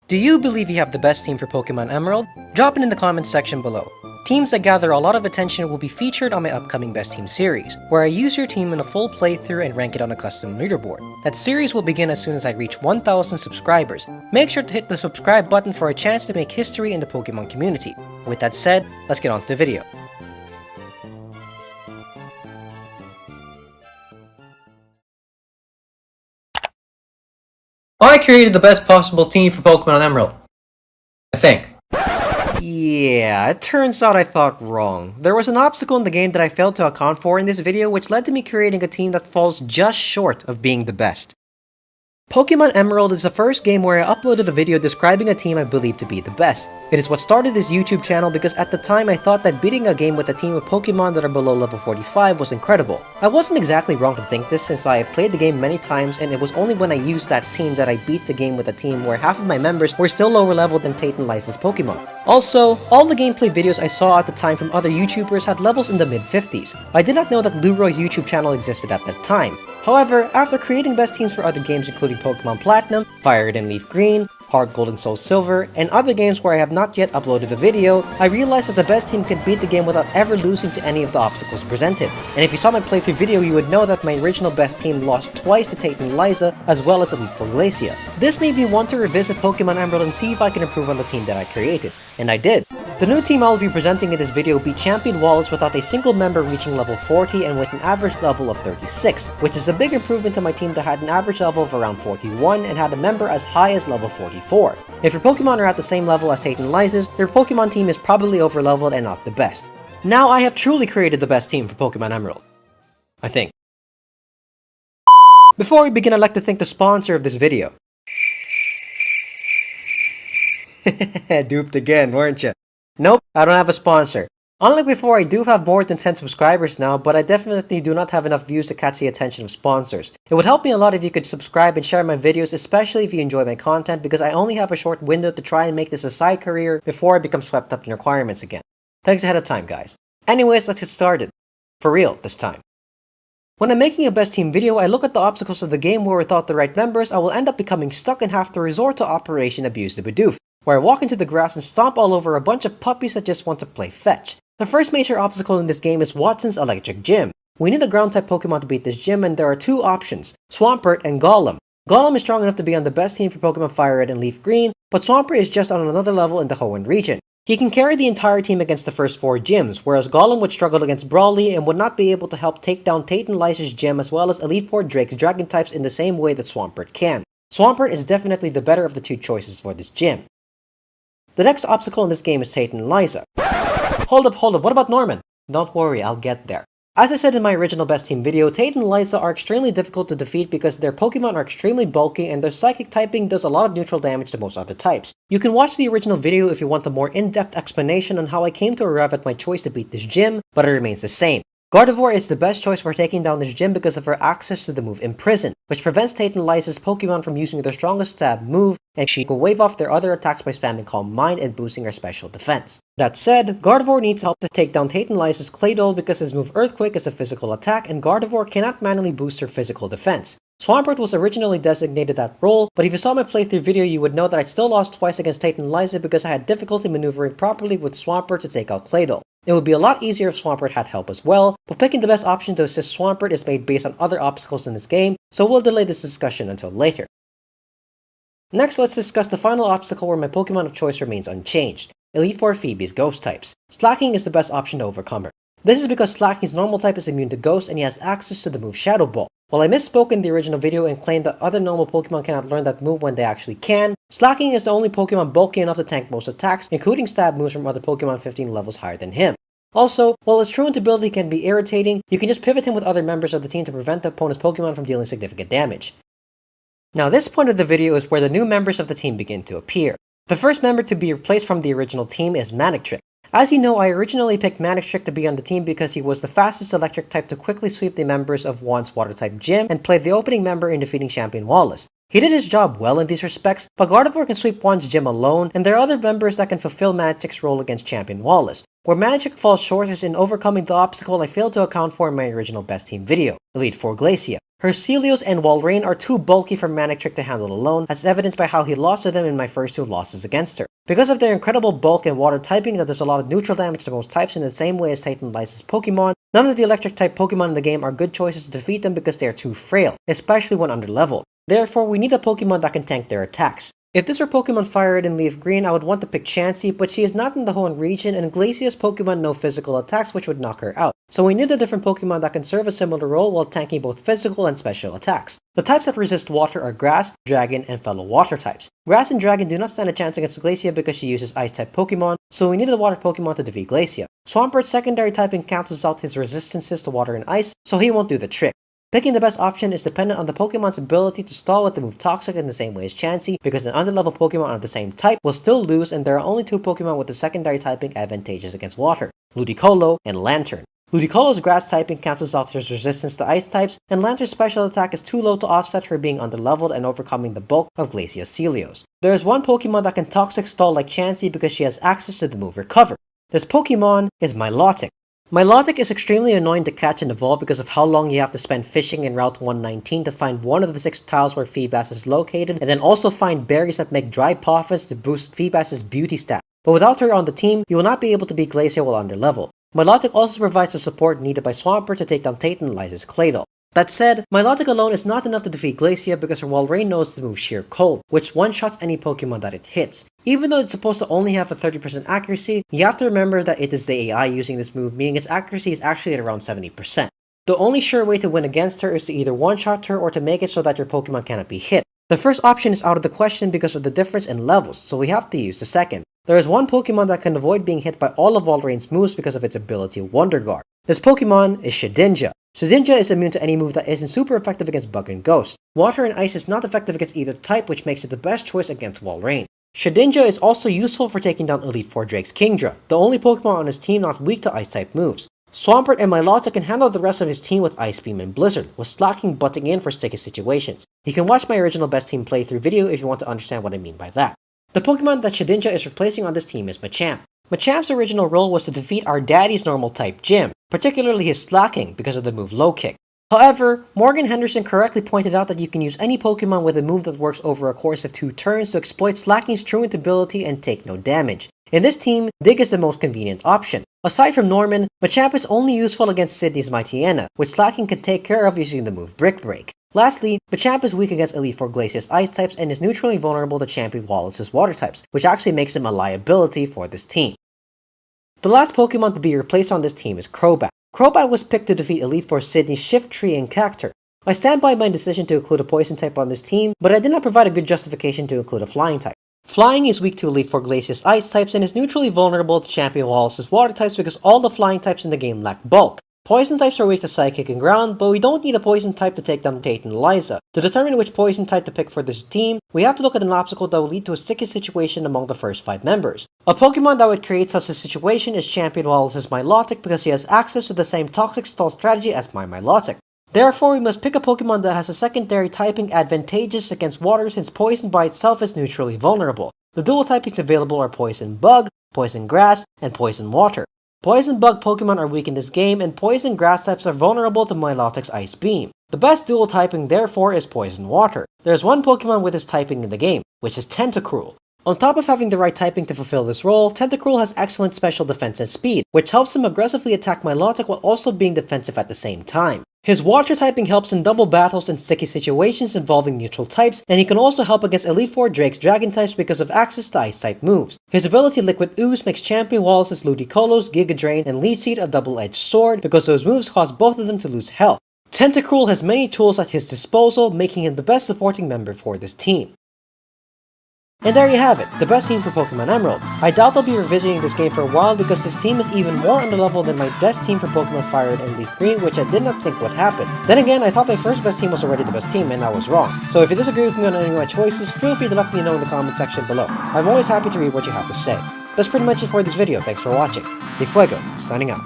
Do you believe you have the best team for Pokemon Emerald? Drop it in the comments section below. Teams that gather a lot of attention will be featured on my upcoming Best Team series, where I use your team in a full playthrough and rank it on a custom leaderboard. That series will begin as soon as I reach 1,000 subscribers. Make sure to hit the subscribe button for a chance to make history in the Pokemon community. With that said, let's get on to the video. I created the best possible team for Pokemon Emerald. I think. Yeah, it turns out I thought wrong. There was an obstacle in the game that I failed to account for in this video, which led to me creating a team that falls just short of being the best. Pokemon Emerald is the first game where I uploaded a video describing a team I believe to be the best. It is what started this YouTube channel because at the time I thought that beating a game with a team of Pokemon that are below level 45 was incredible. I wasn't exactly wrong to think this since I played the game many times, and it was only when I used that team that I beat the game with a team where half of my members were still lower level than Tate and Liza's Pokemon. Also, all the gameplay videos I saw at the time from other YouTubers had levels in the mid-50s. I did not know that Leroy's YouTube channel existed at that time. However, after creating best teams for other games including Pokemon Platinum, Fire Red and Leaf Green, Heart Gold and Soul Silver, and other games where I have not yet uploaded a video, I realized that the best team can beat the game without ever losing to any of the obstacles presented. And if you saw my playthrough video, you would know that my original best team lost twice to Tate and Liza, as well as Elite Four Glacia. This made me want to revisit Pokemon Emerald and see if I can improve on the team that I created. And I did. The new team I will be presenting in this video beat Champion Wallace without a single member reaching level 40 and with an average level of 36, which is a big improvement to my team that had an average level of around 41 and had a member as high as level 44. If your Pokemon are at the same level as Tate and Liza's, your Pokemon team is probably overleveled and not the best. Now I have truly created the best team for Pokemon Emerald. I think. Before we begin, I'd like to thank the sponsor of this video. Duped again, weren't you? Nope, I don't have a sponsor. Unlike before, I do have more than 10 subscribers now, but I definitely do not have enough views to catch the attention of sponsors. It would help me a lot if you could subscribe and share my videos, especially if you enjoy my content, because I only have a short window to try and make this a side career before I become swept up in requirements again. Thanks ahead of time, guys. Anyways, let's get started. For real, this time. When I'm making a best team video, I look at the obstacles of the game where without the right members, I will end up becoming stuck and have to resort to Operation Abuse the Bidoof, where I walk into the grass and stomp all over a bunch of puppies that just want to play fetch. The first major obstacle in this game is Watson's Electric Gym. We need a ground-type Pokemon to beat this gym, and there are two options, Swampert and Golem. Golem is strong enough to be on the best team for Pokemon Fire Red and Leaf Green, but Swampert is just on another level in the Hoenn region. He can carry the entire team against the first four gyms, whereas Golem would struggle against Brawly and would not be able to help take down Tate and Liza's gym as well as Elite Four Drake's Dragon types in the same way that Swampert can. Swampert is definitely the better of the two choices for this gym. The next obstacle in this game is Tate and Liza. Hold up, what about Norman? Don't worry, I'll get there. As I said in my original best team video, Tate and Liza are extremely difficult to defeat because their Pokemon are extremely bulky and their psychic typing does a lot of neutral damage to most other types. You can watch the original video if you want a more in-depth explanation on how I came to arrive at my choice to beat this gym, but it remains the same. Gardevoir is the best choice for taking down this gym because of her access to the move Imprison, which prevents Tate and Liza's Pokemon from using their strongest stab move, and she can wave off their other attacks by spamming Calm Mind and boosting her special defense. That said, Gardevoir needs help to take down Tate and Liza's Claydol because his move Earthquake is a physical attack and Gardevoir cannot manually boost her physical defense. Swampert was originally designated that role, but if you saw my playthrough video you would know that I still lost twice against Tate and Liza because I had difficulty maneuvering properly with Swampert to take out Claydol. It would be a lot easier if Swampert had help as well, but picking the best option to assist Swampert is made based on other obstacles in this game, so we'll delay this discussion until later. Next, let's discuss the final obstacle where my Pokemon of choice remains unchanged, Elite Four Phoebe's Ghost types. Slacking is the best option to overcome her. This is because Slacking's normal type is immune to Ghost and he has access to the move Shadow Ball. While I misspoke in the original video and claimed that other normal Pokemon cannot learn that move when they actually can, Slacking is the only Pokemon bulky enough to tank most attacks, including stab moves from other Pokemon 15 levels higher than him. Also, while his truant ability can be irritating, you can just pivot him with other members of the team to prevent the opponent's Pokemon from dealing significant damage. Now this point of the video is where the new members of the team begin to appear. The first member to be replaced from the original team is Manectric. As you know, I originally picked Manectric to be on the team because he was the fastest electric type to quickly sweep the members of Juan's water-type gym and played the opening member in defeating Champion Wallace. He did his job well in these respects, but Gardevoir can sweep Juan's gym alone, and there are other members that can fulfill Manectric's role against Champion Wallace. Where Manectric falls short is in overcoming the obstacle I failed to account for in my original best team video, Elite Four Glacia. Her Celios and Walrein are too bulky for Manectric to handle alone, as evidenced by how he lost to them in my first 2 losses against her. Because of their incredible bulk and water typing that does a lot of neutral damage to most types in the same way as Titan licensed Pokemon, none of the electric type Pokemon in the game are good choices to defeat them because they are too frail, especially when under leveled. Therefore, we need a Pokemon that can tank their attacks. If this were Pokemon Fire Red and Leaf Green, I would want to pick Chansey, but she is not in the Hoenn region and Glacia's Pokemon no physical attacks which would knock her out. So we need a different Pokemon that can serve a similar role while tanking both physical and special attacks. The types that resist water are Grass, Dragon, and fellow water types. Grass and Dragon do not stand a chance against Glacia because she uses Ice-type Pokemon, so we need a water Pokemon to defeat Glacia. Swampert's secondary typing cancels out his resistances to water and ice, so he won't do the trick. Picking the best option is dependent on the Pokemon's ability to stall with the move Toxic in the same way as Chansey, because an underlevel Pokemon of the same type will still lose and there are only 2 Pokemon with the secondary typing advantageous against water, Ludicolo and Lantern. Ludicolo's grass typing cancels out his resistance to ice types, and Lantern's special attack is too low to offset her being underleveled and overcoming the bulk of Glacia's Celios. There is one Pokemon that can Toxic stall like Chansey because she has access to the move Recover. This Pokemon is Milotic. Milotic is extremely annoying to catch and evolve because of how long you have to spend fishing in Route 119 to find one of the 6 tiles where Feebas is located, and then also find berries that make dry Poffins to boost Feebas' beauty stat. But without her on the team, you will not be able to beat Glacia while underleveled. Milotic also provides the support needed by Swampert to take down Titan and Liza's Claydol. That said, Milotic alone is not enough to defeat Glacia because her Walrein knows the move Sheer Cold, which one-shots any Pokemon that it hits. Even though it's supposed to only have a 30% accuracy, you have to remember that it is the AI using this move, meaning its accuracy is actually at around 70%. The only sure way to win against her is to either one-shot her or to make it so that your Pokemon cannot be hit. The first option is out of the question because of the difference in levels, so we have to use the second. There is one Pokemon that can avoid being hit by all of Walrein's moves because of its ability Wonder Guard. This Pokemon is Shedinja. Shedinja is immune to any move that isn't super effective against Bug and Ghost. Water and Ice is not effective against either type, which makes it the best choice against Walrein. Shedinja is also useful for taking down Elite Four Drake's Kingdra, the only Pokemon on his team not weak to Ice-type moves. Swampert and Milotic can handle the rest of his team with Ice Beam and Blizzard, with Slacking butting in for sticky situations. You can watch my original best team playthrough video if you want to understand what I mean by that. The Pokemon that Shedinja is replacing on this team is Machamp. Machamp's original role was to defeat our daddy's normal type gym, particularly his Slacking because of the move Low Kick. However, Morgan Henderson correctly pointed out that you can use any Pokemon with a move that works over a course of 2 turns to exploit Slacking's truant ability and take no damage. In this team, Dig is the most convenient option. Aside from Norman, Machamp is only useful against Sydney's Mightyena, which Slacking can take care of using the move Brick Break. Lastly, Machamp is weak against Elite Four Glacia's Ice types and is neutrally vulnerable to Champion Wallace's Water types, which actually makes him a liability for this team. The last Pokemon to be replaced on this team is Crobat. Crobat was picked to defeat Elite Four Sydney's Shiftry and Cactur. I stand by my decision to include a Poison type on this team, but I did not provide a good justification to include a Flying type. Flying is weak to Elite Four Glacia's Ice types and is neutrally vulnerable to Champion Wallace's Water types because all the Flying types in the game lack bulk. Poison types are weak to Psychic and Ground, but we don't need a Poison type to take down Tate and Liza. To determine which Poison type to pick for this team, we have to look at an obstacle that will lead to a sticky situation among the first 5 members. A Pokemon that would create such a situation is Champion Wallace's Milotic because he has access to the same Toxic Stall strategy as my Milotic. Therefore, we must pick a Pokemon that has a secondary typing advantageous against water since Poison by itself is neutrally vulnerable. The dual typings available are Poison Bug, Poison Grass, and Poison Water. Poison Bug Pokemon are weak in this game, and Poison Grass types are vulnerable to Milotic's Ice Beam. The best dual typing therefore is Poison Water. There is one Pokemon with this typing in the game, which is Tentacruel. On top of having the right typing to fulfill this role, Tentacruel has excellent special defense and speed, which helps him aggressively attack Milotic while also being defensive at the same time. His water typing helps in double battles and sticky situations involving neutral types, and he can also help against Elite Four Drake's Dragon types because of access to Ice type moves. His ability Liquid Ooze makes Champion Wallace's Ludicolo's Giga Drain and Leech Seed a double-edged sword because those moves cause both of them to lose health. Tentacruel has many tools at his disposal, making him the best supporting member for this team. And there you have it, the best team for Pokemon Emerald. I doubt I'll be revisiting this game for a while because this team is even more underleveled than my best team for Pokemon Fire Red and Leaf Green, which I did not think would happen. Then again, I thought my first best team was already the best team and I was wrong. So if you disagree with me on any of my choices, feel free to let me know in the comment section below. I'm always happy to read what you have to say. That's pretty much it for this video, thanks for watching. DFuego, signing out.